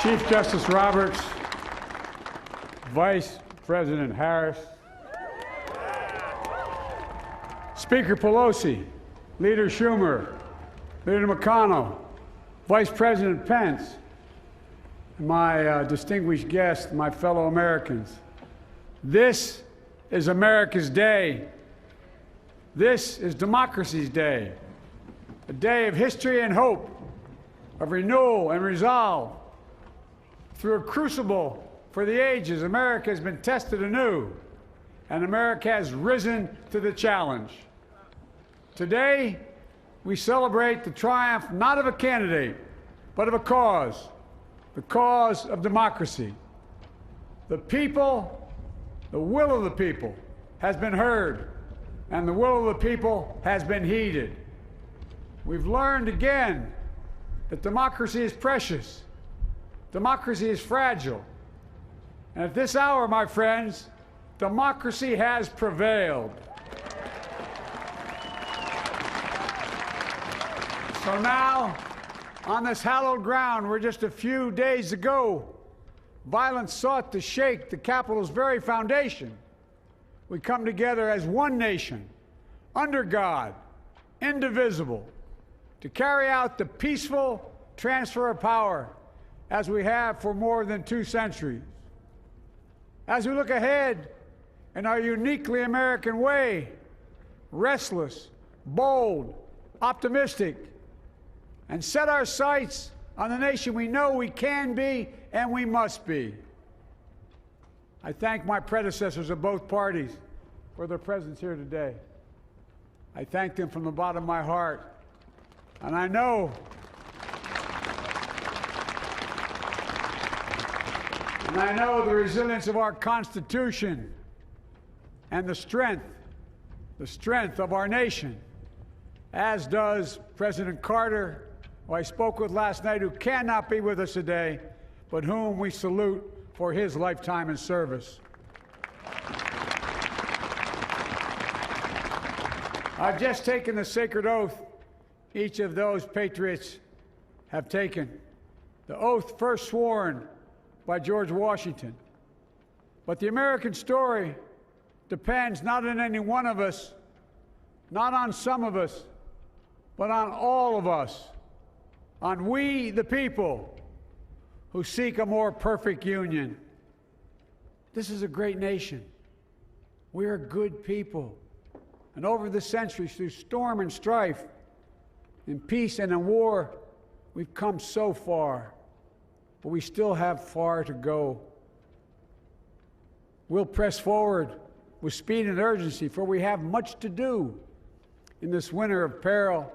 Chief Justice Roberts, Vice President Harris, Speaker Pelosi, Leader Schumer, Leader McConnell, Vice President Pence, and my distinguished guests, my fellow Americans. This is America's day. This is democracy's day, a day of history and hope, of renewal and resolve. Through a crucible for the ages, America has been tested anew, and America has risen to the challenge. Today, we celebrate the triumph not of a candidate, but of a cause, the cause of democracy. The people, the will of the people, has been heard, and the will of the people has been heeded. We've learned again that democracy is precious. Democracy is fragile. And at this hour, my friends, democracy has prevailed. So now, on this hallowed ground where just a few days ago, violence sought to shake the Capitol's very foundation, we come together as one nation, under God, indivisible, to carry out the peaceful transfer of power as we have for more than 2 centuries. As we look ahead in our uniquely American way, restless, bold, optimistic, and set our sights on the nation we know we can be and we must be. I thank my predecessors of both parties for their presence here today. I thank them from the bottom of my heart. And I know the resilience of our Constitution and the strength of our nation, as does President Carter, who I spoke with last night, who cannot be with us today, but whom we salute for his lifetime in service. I've just taken the sacred oath each of those patriots have taken, the oath first sworn by George Washington. But the American story depends not on any one of us, not on some of us, but on all of us, on we the people who seek a more perfect union. This is a great nation. We are good people. And over the centuries, through storm and strife, in peace and in war, we've come so far. But we still have far to go. We'll press forward with speed and urgency, for we have much to do in this winter of peril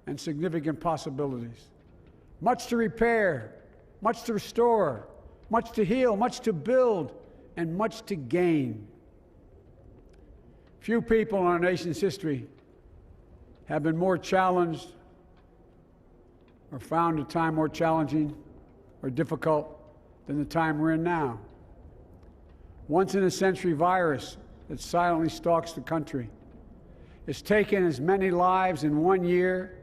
and significant possibilities. Much to repair, much to restore, much to heal, much to build, and much to gain. Few people in our nation's history have been more challenged or found a time more challenging or difficult than the time we're in now. Once-in-a-century virus that silently stalks the country has taken as many lives in 1 year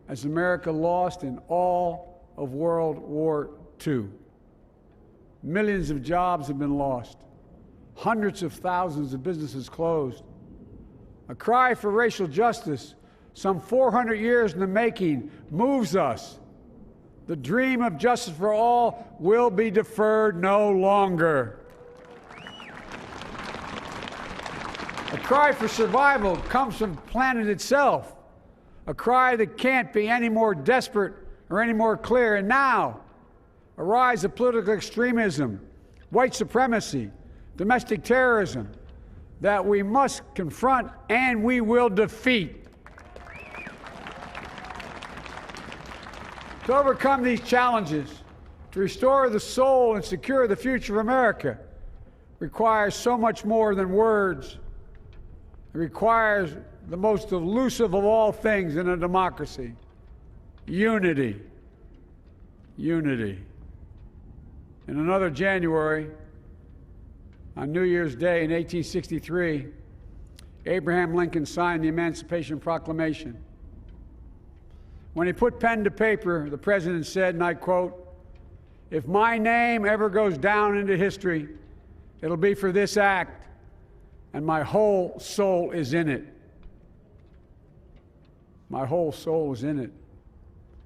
as America lost in all of World War II. Millions of jobs have been lost. Hundreds of thousands of businesses closed. A cry for racial justice, some 400 years in the making, moves us. The dream of justice for all will be deferred no longer. A cry for survival comes from the planet itself, a cry that can't be any more desperate or any more clear. And now, a rise of political extremism, white supremacy, domestic terrorism, that we must confront and we will defeat. To overcome these challenges, to restore the soul and secure the future of America, requires so much more than words. It requires the most elusive of all things in a democracy: unity. Unity. In another January, on New Year's Day in 1863, Abraham Lincoln signed the Emancipation Proclamation. When he put pen to paper, the president said, and I quote, If my name ever goes down into history, it'll be for this act, and my whole soul is in it. My whole soul is in it.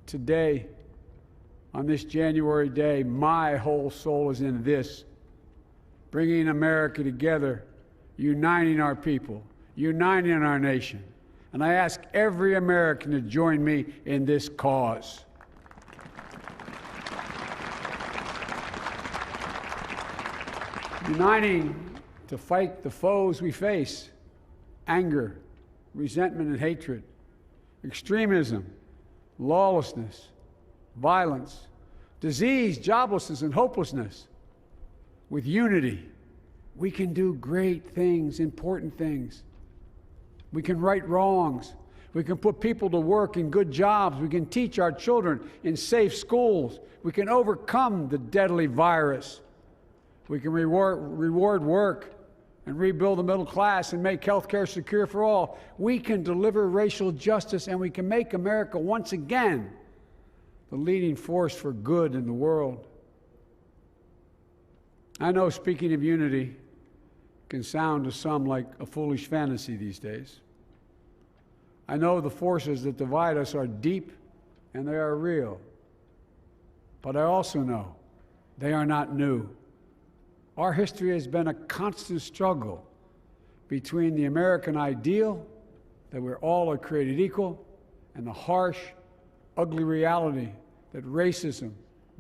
Today, on this January day, my whole soul is in this, bringing America together, uniting our people, uniting our nation. And I ask every American to join me in this cause. Uniting to fight the foes we face: anger, resentment and hatred, extremism, lawlessness, violence, disease, joblessness, and hopelessness. With unity, we can do great things, important things. We can right wrongs. We can put people to work in good jobs. We can teach our children in safe schools. We can overcome the deadly virus. We can reward work and rebuild the middle class and make health care secure for all. We can deliver racial justice, and we can make America once again the leading force for good in the world. I know speaking of unity can sound to some like a foolish fantasy these days. I know the forces that divide us are deep and they are real. But I also know they are not new. Our history has been a constant struggle between the American ideal that we're all are created equal and the harsh, ugly reality that racism,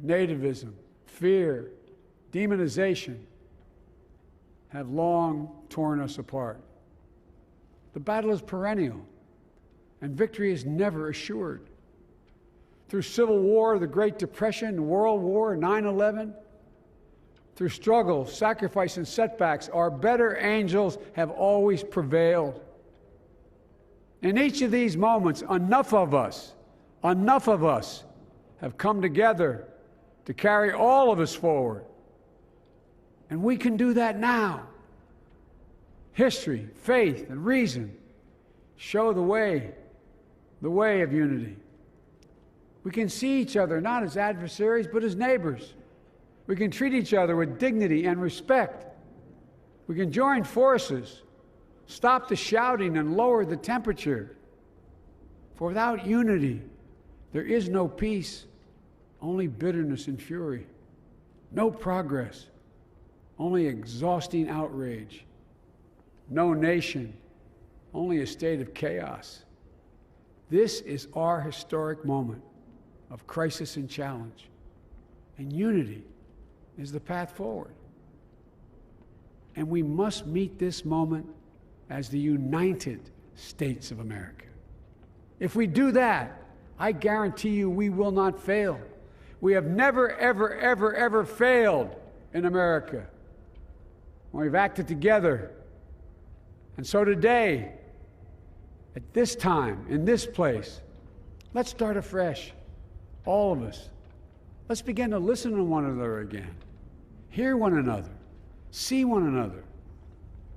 nativism, fear, demonization have long torn us apart. The battle is perennial, and victory is never assured. Through Civil War, the Great Depression, World War, 9/11, through struggle, sacrifice, and setbacks, our better angels have always prevailed. In each of these moments, enough of us have come together to carry all of us forward. And we can do that now. History, faith, and reason show the way of unity. We can see each other not as adversaries, but as neighbors. We can treat each other with dignity and respect. We can join forces, stop the shouting, and lower the temperature. For without unity, there is no peace, only bitterness and fury. No progress, only exhausting outrage. No nation, only a state of chaos. This is our historic moment of crisis and challenge, and unity is the path forward. And we must meet this moment as the United States of America. If we do that, I guarantee you we will not fail. We have never, ever, ever, ever failed in America when we've acted together. And so today, at this time, in this place, let's start afresh, all of us. Let's begin to listen to one another again, hear one another, see one another,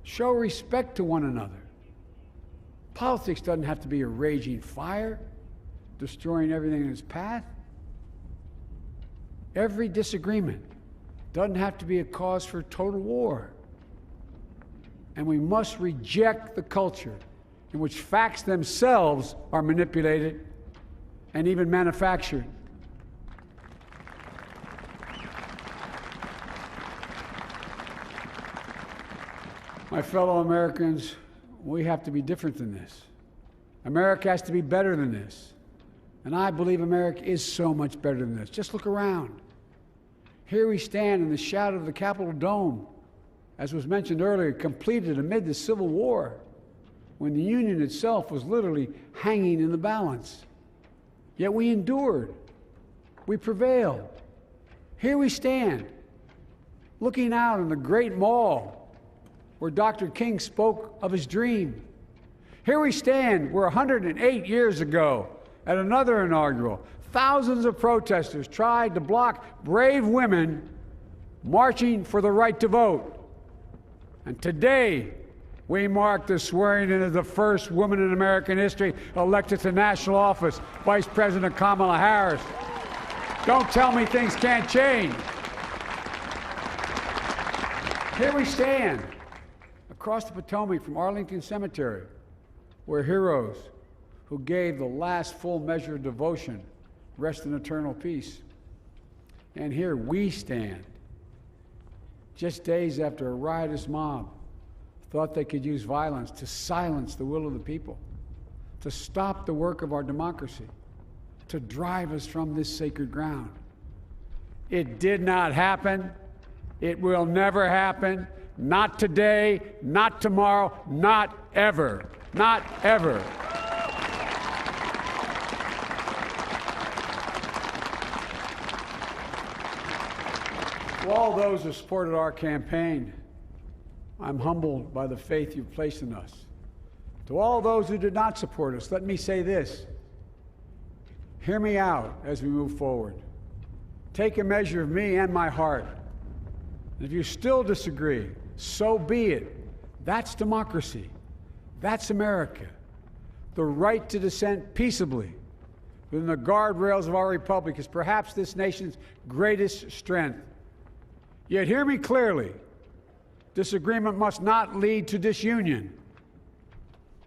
show respect to one another. Politics doesn't have to be a raging fire, destroying everything in its path. Every disagreement doesn't have to be a cause for total war. And we must reject the culture in which facts themselves are manipulated and even manufactured. My fellow Americans, we have to be different than this. America has to be better than this. And I believe America is so much better than this. Just look around. Here we stand in the shadow of the Capitol Dome, as was mentioned earlier, completed amid the Civil War, when the Union itself was literally hanging in the balance. Yet we endured. We prevailed. Here we stand, looking out on the great mall where Dr. King spoke of his dream. Here we stand where 108 years ago, at another inaugural, thousands of protesters tried to block brave women marching for the right to vote. And today, we mark the swearing in of the first woman in American history elected to national office, Vice President Kamala Harris. Don't tell me things can't change. Here we stand across the Potomac from Arlington Cemetery, where heroes who gave the last full measure of devotion rest in eternal peace. And here we stand, just days after a riotous mob thought they could use violence to silence the will of the people, to stop the work of our democracy, to drive us from this sacred ground. It did not happen. It will never happen. Not today, not tomorrow, not ever. Not ever. To all those who supported our campaign, I'm humbled by the faith you've placed in us. To all those who did not support us, let me say this. Hear me out as we move forward. Take a measure of me and my heart. And if you still disagree, so be it. That's democracy. That's America. The right to dissent peaceably within the guardrails of our republic is perhaps this nation's greatest strength. Yet hear me clearly. Disagreement must not lead to disunion.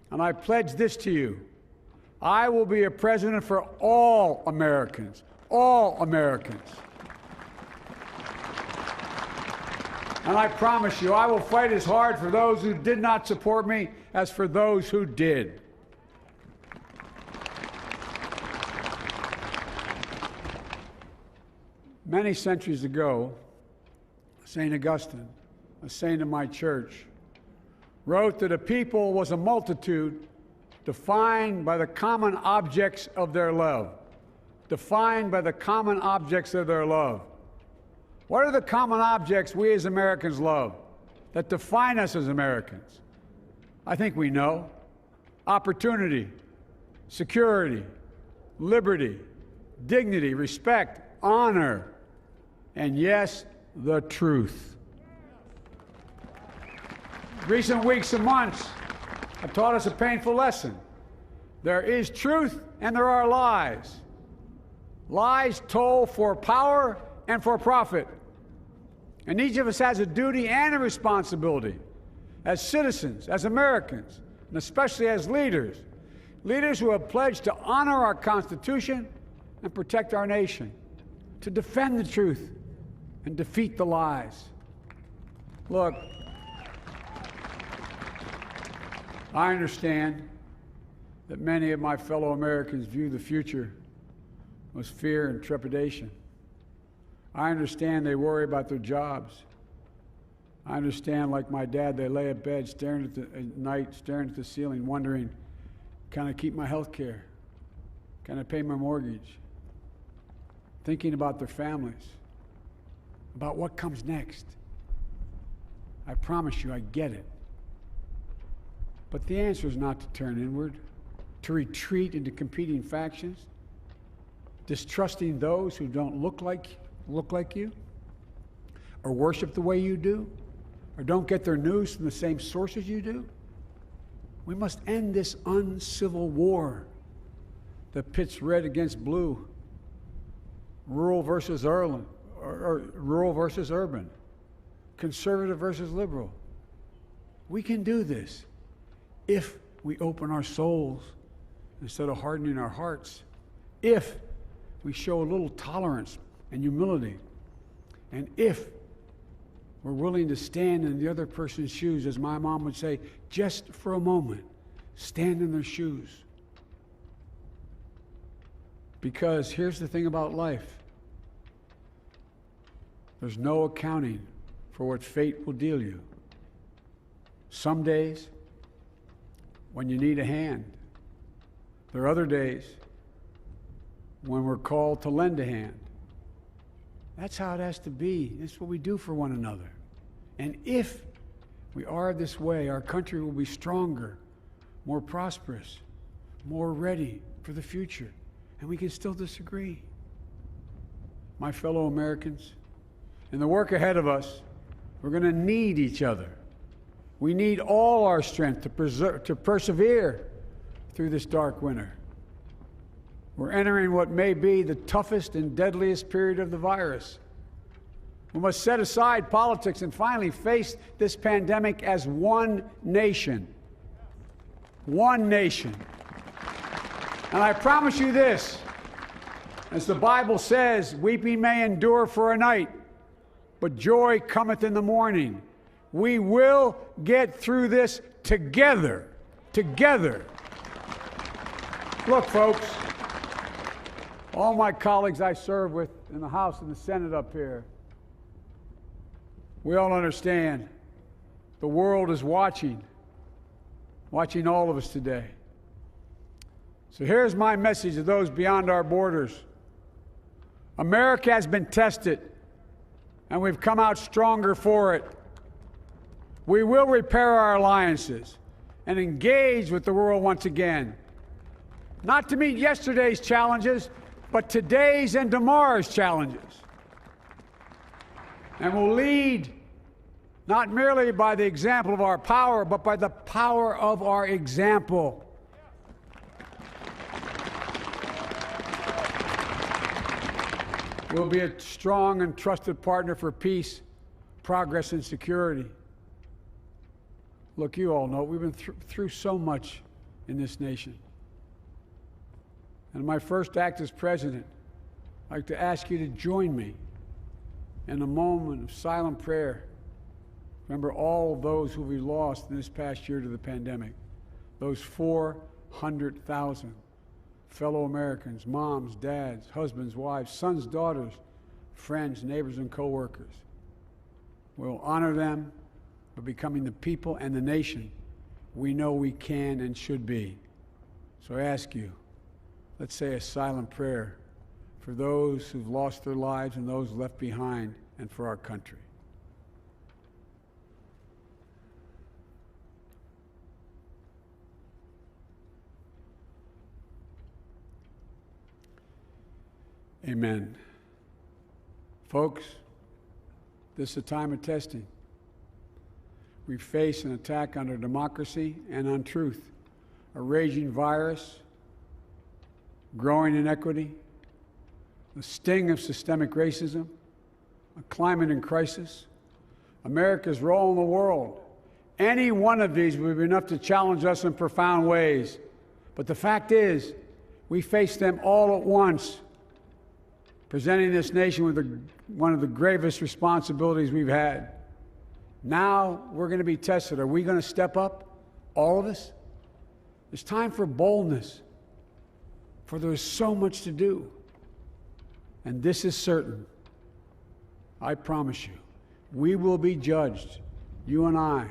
And I pledge this to you. I will be a president for all Americans. All Americans. And I promise you, I will fight as hard for those who did not support me as for those who did. Many centuries ago, St. Augustine, a saint of my church, wrote that a people was a multitude defined by the common objects of their love. Defined by the common objects of their love. What are the common objects we as Americans love that define us as Americans? I think we know. Opportunity, security, liberty, dignity, respect, honor, and yes, the truth. Recent weeks and months have taught us a painful lesson. There is truth and there are lies. Lies told for power and for profit. And each of us has a duty and a responsibility as citizens, as Americans, and especially as leaders. Leaders who have pledged to honor our Constitution and protect our nation, to defend the truth and defeat the lies. Look, I understand that many of my fellow Americans view the future with fear and trepidation. I understand they worry about their jobs. I understand, like my dad, they lay at bed at night, staring at the ceiling, wondering, can I keep my health care? Can I pay my mortgage? Thinking about their families, about what comes next. I promise you, I get it. But the answer is not to turn inward, to retreat into competing factions, distrusting those who don't look like you, or worship the way you do, or don't get their news from the same sources you do. We must end this uncivil war that pits red against blue, rural versus urban, conservative versus liberal. We can do this if we open our souls instead of hardening our hearts, if we show a little tolerance and humility, and if we're willing to stand in the other person's shoes, as my mom would say, just for a moment, stand in their shoes. Because here's the thing about life. There's no accounting for what fate will deal you. Some days, when you need a hand. There are other days when we're called to lend a hand. That's how it has to be. That's what we do for one another. And if we are this way, our country will be stronger, more prosperous, more ready for the future. And we can still disagree. My fellow Americans, in the work ahead of us, we're going to need each other. We need all our strength to persevere through this dark winter. We're entering what may be the toughest and deadliest period of the virus. We must set aside politics and finally face this pandemic as one nation. One nation. And I promise you this, as the Bible says, weeping may endure for a night, but joy cometh in the morning. We will get through this together. Together. Look, folks, all my colleagues I serve with in the House and the Senate up here, we all understand the world is watching all of us today. So here's my message to those beyond our borders. America has been tested, and we've come out stronger for it. We will repair our alliances and engage with the world once again, not to meet yesterday's challenges, but today's and tomorrow's challenges. And we'll lead not merely by the example of our power, but by the power of our example. We'll be a strong and trusted partner for peace, progress, and security. Look, you all know we've been through so much in this nation. And in my first act as president, I'd like to ask you to join me in a moment of silent prayer. Remember all of those who we lost in this past year to the pandemic. Those 400,000 fellow Americans, moms, dads, husbands, wives, sons, daughters, friends, neighbors, and co-workers. We'll honor them by becoming the people and the nation we know we can and should be. So I ask you, let's say a silent prayer for those who've lost their lives and those left behind, and for our country. Amen. Folks, this is a time of testing. We face an attack on our democracy and on truth, a raging virus, growing inequity, the sting of systemic racism, a climate in crisis, America's role in the world. Any one of these would be enough to challenge us in profound ways. But the fact is, we face them all at once, presenting this nation with one of the gravest responsibilities we've had. Now we're going to be tested. Are we going to step up, all of us? It's time for boldness, for there's so much to do. And this is certain. I promise you, we will be judged, you and I,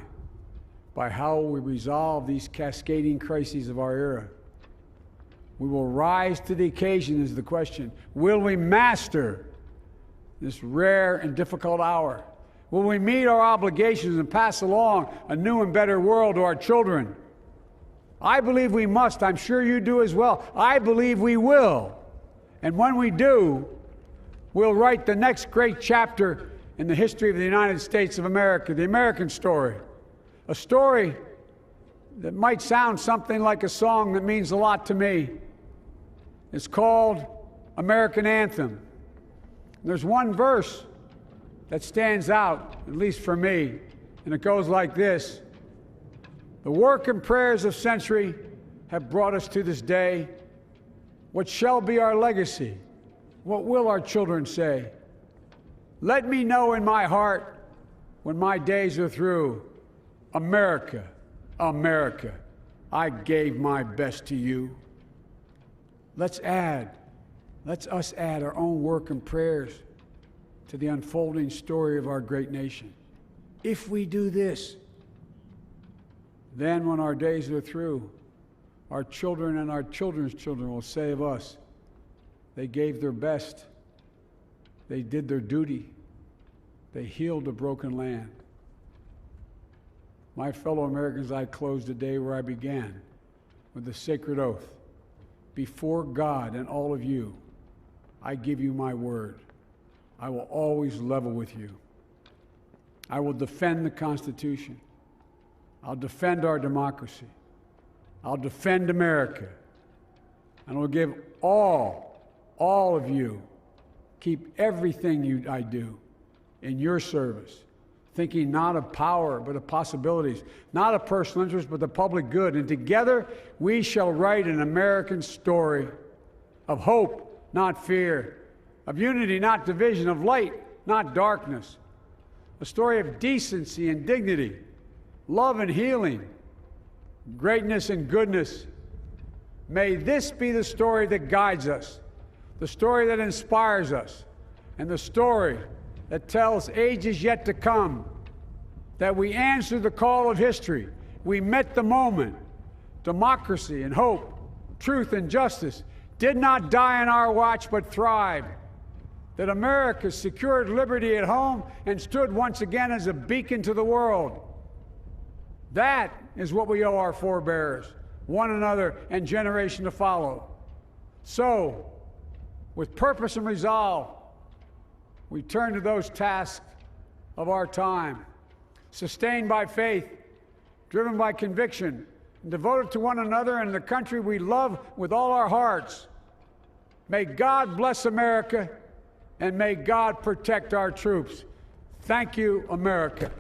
by how we resolve these cascading crises of our era. We will rise to the occasion is the question. Will we master this rare and difficult hour? Will we meet our obligations and pass along a new and better world to our children? I believe we must. I'm sure you do as well. I believe we will. And when we do, we'll write the next great chapter in the history of the United States of America, the American story. A story that might sound something like a song that means a lot to me. It's called American Anthem. There's one verse that stands out, at least for me, and it goes like this. The work and prayers of century have brought us to this day. What shall be our legacy? What will our children say? Let me know in my heart when my days are through. America, America, I gave my best to you. Let's us add our own work and prayers to the unfolding story of our great nation. If we do this, then when our days are through, our children and our children's children will say of us, they gave their best, they did their duty, they healed a broken land. My fellow Americans, I close the day where I began, with the sacred oath. Before God and all of you, I give you my word. I will always level with you. I will defend the Constitution. I'll defend our democracy. I'll defend America. and I will give all of you, keep everything I do in your service, thinking not of power, but of possibilities, not of personal interest, but the public good. And together we shall write an American story of hope, not fear, of unity, not division, of light, not darkness, a story of decency and dignity, love and healing, greatness and goodness. May this be the story that guides us, the story that inspires us, and the story that tells ages yet to come that we answered the call of history. We met the moment. Democracy and hope, truth and justice did not die on our watch, but thrived. That America secured liberty at home and stood once again as a beacon to the world. That is what we owe our forebears, one another, and generation to follow. So, with purpose and resolve, we turn to those tasks of our time, sustained by faith, driven by conviction, and devoted to one another and the country we love with all our hearts. May God bless America, and may God protect our troops. Thank you, America.